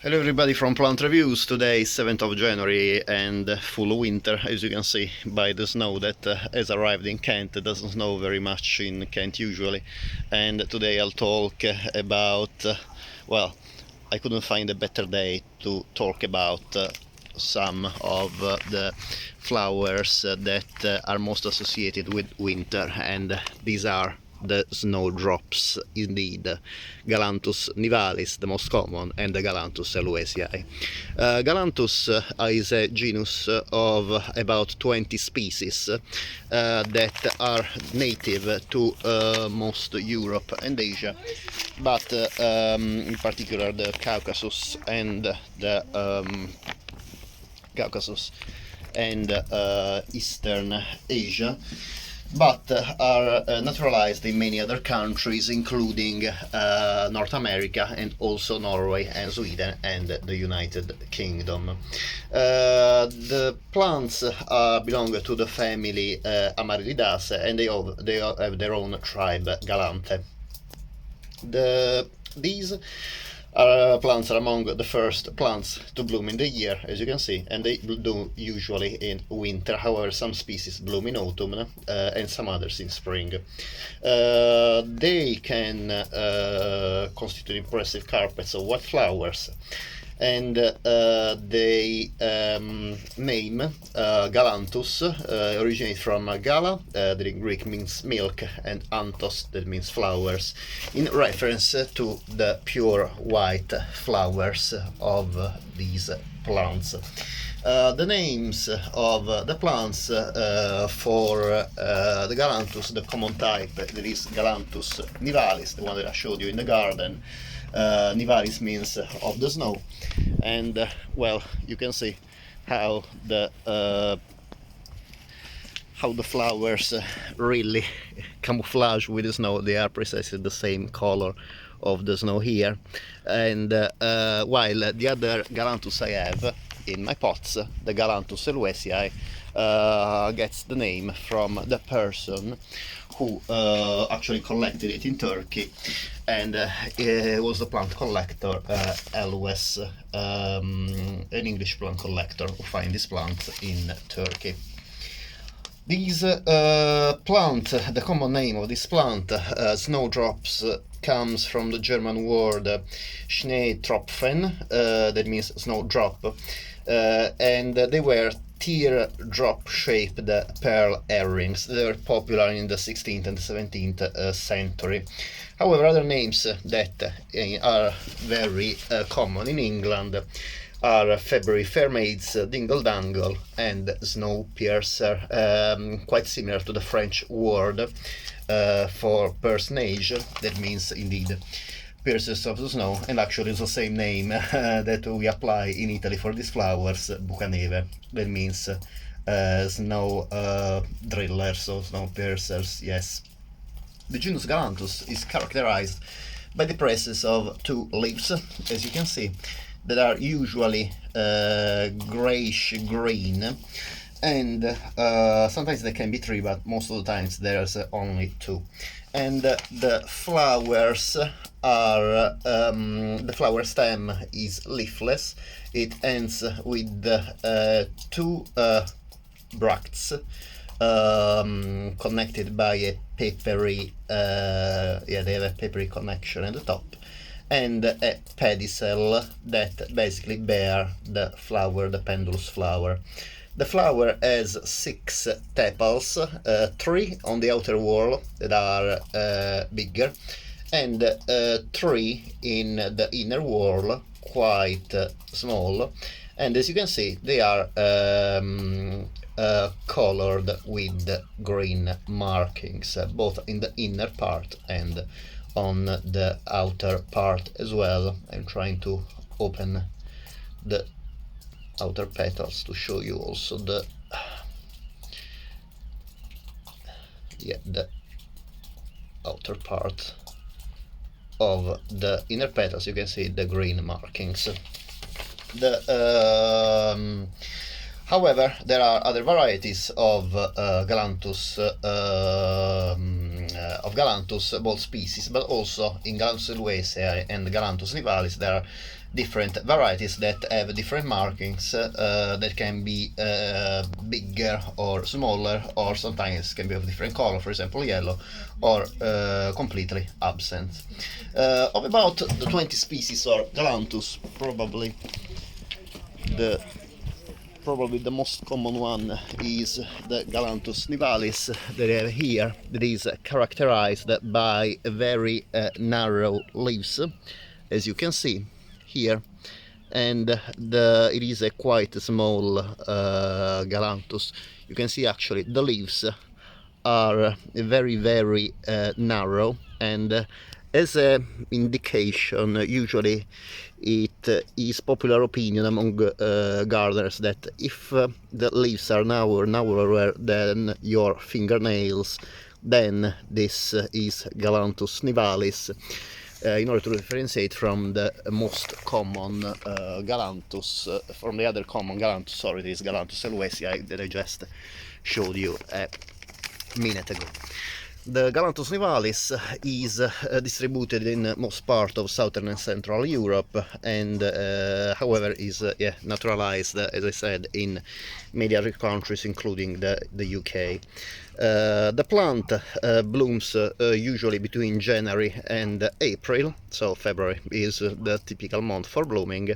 Hello everybody from Plant Reviews. Today is 7th of January and full winter, as you can see by the snow that has arrived in Kent. It doesn't snow very much in Kent usually, and today I'll talk about, well, I couldn't find a better day to talk about some of the flowers that are most associated with winter, and these are the snowdrops indeed. Gallantus Nivalis, the most common, and the Galantus elwesii. Galantus is a genus of about 20 species that are native to most Europe and Asia, but in particular the Caucasus and Eastern Asia, but are naturalized in many other countries, including North America and also Norway and Sweden and the United Kingdom. The plants belong to the family Amaryllidaceae, and they have their own tribe, Galanthe. These plants are among the first plants to bloom in the year, as you can see, and they do usually in winter. However, some species bloom in autumn and some others in spring. They can constitute impressive carpets of white flowers, and they name Galanthus originate from Gala, that in Greek means milk, and anthos, that means flowers, in reference to the pure white flowers of these plants. The names of the plants for the Galanthus, the common type, that is Galantus Nivalis, the one that I showed you in the garden. Nivalis means of the snow, and well, you can see how the flowers really camouflage with the snow. They are precisely the same color of the snow here, and while the other Galanthus I have in my pots, the Galantus elwesii, gets the name from the person who actually collected it in Turkey, and it was the plant collector Elwes, an English plant collector who found this plant in Turkey. These plant, the common name of this plant, snowdrops, comes from the German word Schneetropfen, that means snowdrop, and they were teardrop-shaped pearl earrings. They were popular in the 16th and the 17th century. However, other names that are very common in England are February fairmaids, dingle dangle, and snowpiercer, quite similar to the French word for personage, that means indeed piercers of the snow, and actually it's the same name that we apply in Italy for these flowers, bucaneve, that means snow drillers or snow piercers, yes. The genus Galanthus is characterized by the presence of two leaves, as you can see, that are usually grayish-green, and sometimes there can be three, but most of the times there's only two. And the flowers are, the flower stem is leafless. It ends with two bracts connected by a papery, they have a papery connection at the top, and a pedicel that basically bear the flower, the pendulous flower. The flower has 6 tepals, 3 on the outer wall that are bigger, and 3 in the inner wall, quite small. And as you can see, they are colored with green markings, both in the inner part and on the outer part as well. I'm trying to open the outer petals to show you also the outer part of the inner petals. You can see the green markings. However, there are other varieties of Galantus of Galantus, both species, but also in Galantus elwesii and Galantus Nivalis there are different varieties that have different markings that can be bigger or smaller, or sometimes can be of different color, for example yellow, or completely absent. Of about the 20 species of Galantus, probably the most common one is the Gallantus Nivalis that I have here, that is characterized by very narrow leaves, as you can see here, and it is a quite small Galantus. You can see actually the leaves are very narrow, and as an indication, usually it is popular opinion among gardeners that if the leaves are narrower than your fingernails, then this is Galantus Nivalis, in order to differentiate from the most common Galantus, from the other common Galantus, sorry, this Galantus elwesii that I just showed you a minute ago. The Galantus Nivalis is distributed in most part of southern and central Europe, and however is naturalized, as I said, in many other countries, including the UK. The plant blooms usually between January and April, so February is the typical month for blooming.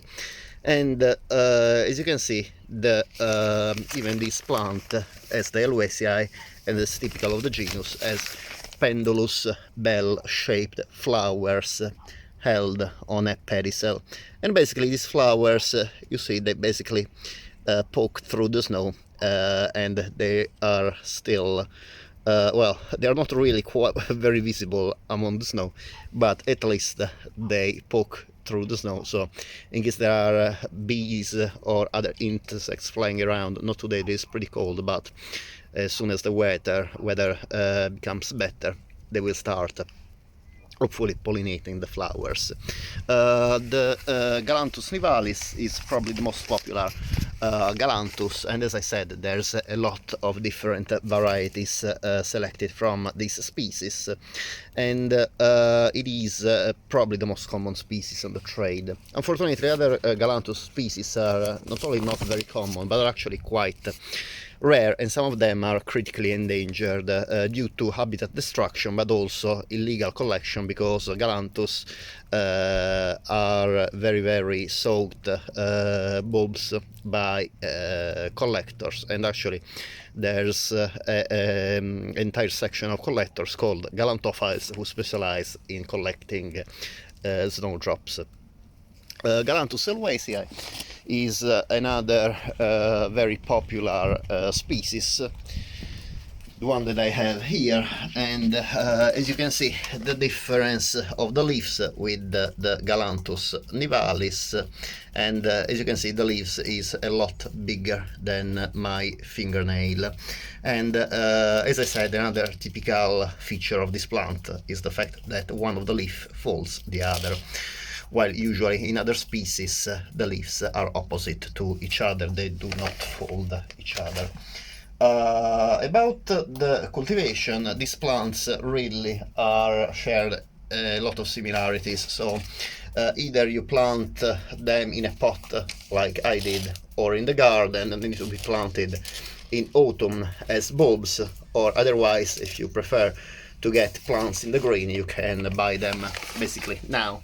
And as you can see, even this plant, as the elwesii, and it's typical of the genus, as pendulous bell-shaped flowers held on a pedicel. And basically these flowers, you see, they basically poke through the snow, and they are still well, they are not really quite very visible among the snow, but at least they poke through the snow. So in case there are bees or other insects flying around, not today, it is pretty cold, but as soon as the weather becomes better, they will start hopefully pollinating the flowers. The Galantus Nivalis is probably the most popular Galantus, and as I said, there's a lot of different varieties selected from this species, and it is probably the most common species on the trade. Unfortunately, other Galantus species are not only not very common, but are actually quite rare, and some of them are critically endangered due to habitat destruction, but also illegal collection, because Galantus are very sought bulbs by collectors, and actually there's an entire section of collectors called galantophiles who specialize in collecting snowdrops. Galantus elwesii is another very popular species, the one that I have here, and as you can see, the difference of the leaves with the Galantus Nivalis, and as you can see, the leaves is a lot bigger than my fingernail. And as I said, another typical feature of this plant is the fact that one of the leaves folds the other, while usually in other species the leaves are opposite to each other, they do not fold each other. About the cultivation, these plants really shared a lot of similarities, so either you plant them in a pot like I did, or in the garden, and they need to be planted in autumn as bulbs, or otherwise, if you prefer to get plants in the green, you can buy them basically now,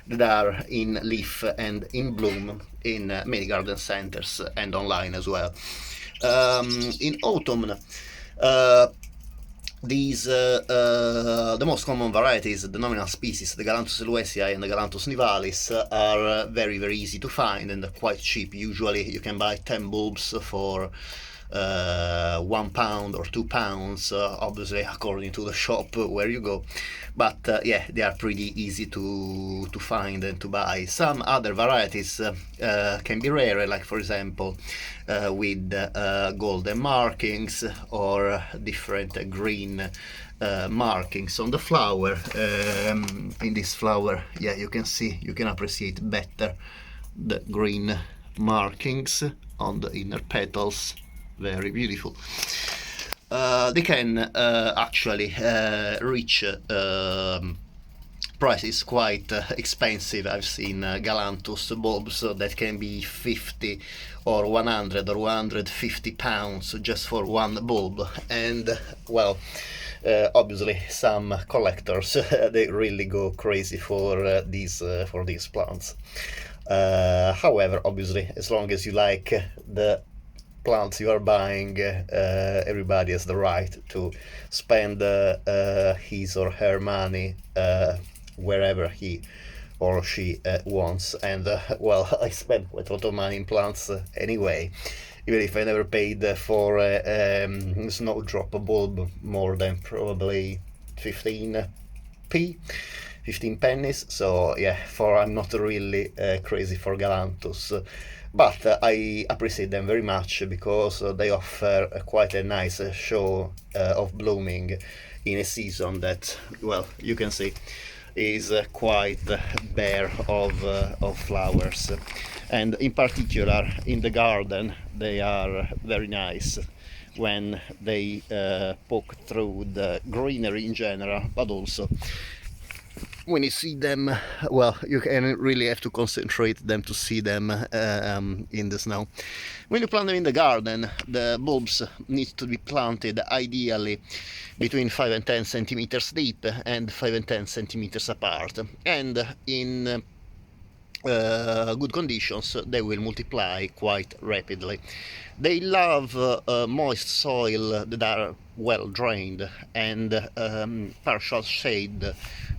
that are in leaf and in bloom in many garden centers and online as well. In autumn, the most common varieties, the nominal species, the Galantus elwesii and the Galantus Nivalis, are very easy to find and quite cheap. Usually you can buy 10 bulbs for £1 or £2, obviously according to the shop where you go, but yeah, they are pretty easy to find and to buy. Some other varieties can be rarer, like for example with golden markings or different green markings on the flower. In this flower, yeah, you can appreciate better the green markings on the inner petals. Very beautiful. they can actually reach prices quite expensive. I've seen Galantus bulbs that can be 50 or 100 or 150 pounds just for one bulb, and well, obviously some collectors they really go crazy for these plants. However, obviously, as long as you like the plants you are buying, everybody has the right to spend his or her money wherever he or she wants. And well, I spend quite a lot of money in plants anyway, even if I never paid for a snowdrop bulb more than probably 15p, 15 pennies. So yeah, for I'm not really crazy for Galantus, but I appreciate them very much because they offer quite a nice show of blooming in a season that, well, you can see is quite bare of flowers, and in particular in the garden they are very nice when they poke through the greenery in general, but also when you see them, well, you can really have to concentrate them to see them in the snow. When you plant them in the garden, the bulbs need to be planted ideally between 5 and 10 centimeters deep and 5 and 10 centimeters apart, and in good conditions they will multiply quite rapidly. They love moist soil that are well drained, and partial shade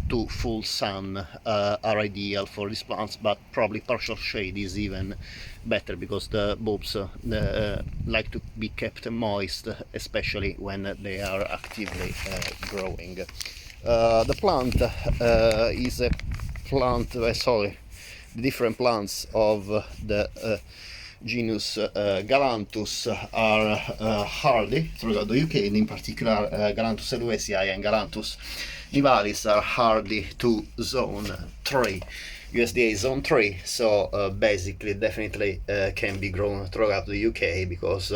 to full sun are ideal for these plants, but probably partial shade is even better because the bulbs like to be kept moist, especially when they are actively growing. The plant is a plant, sorry, the different plants of the genus Galanthus are hardy throughout the UK, and in particular Galantus elwesii and Gallantus Nivalis are hardy to zone 3, USDA zone 3, so basically definitely can be grown throughout the UK because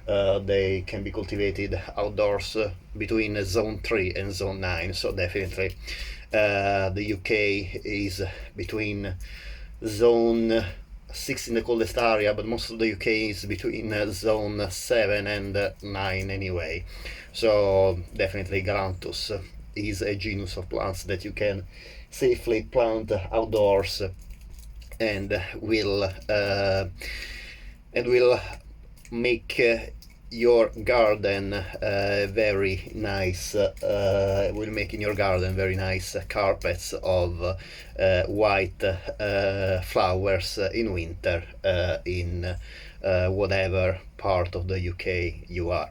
they can be cultivated outdoors between zone 3 and zone 9, so definitely the UK is between zone 6 in the coldest area, but most of the UK is between zone 7 and 9 anyway. So definitely Galanthus is a genus of plants that you can safely plant outdoors and will make your garden very nice, will make in your garden very nice carpets of white flowers in winter in whatever part of the UK you are.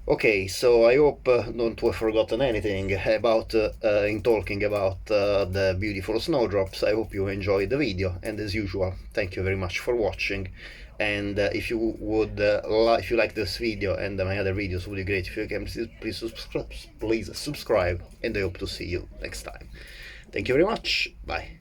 Okay, so I hope not to have forgotten anything about in talking about the beautiful snowdrops. I hope you enjoyed the video, and as usual, thank you very much for watching. And if you would if you like this video and my other videos, would be great if you can please subscribe, and I hope to see you next time. Thank you very much. Bye.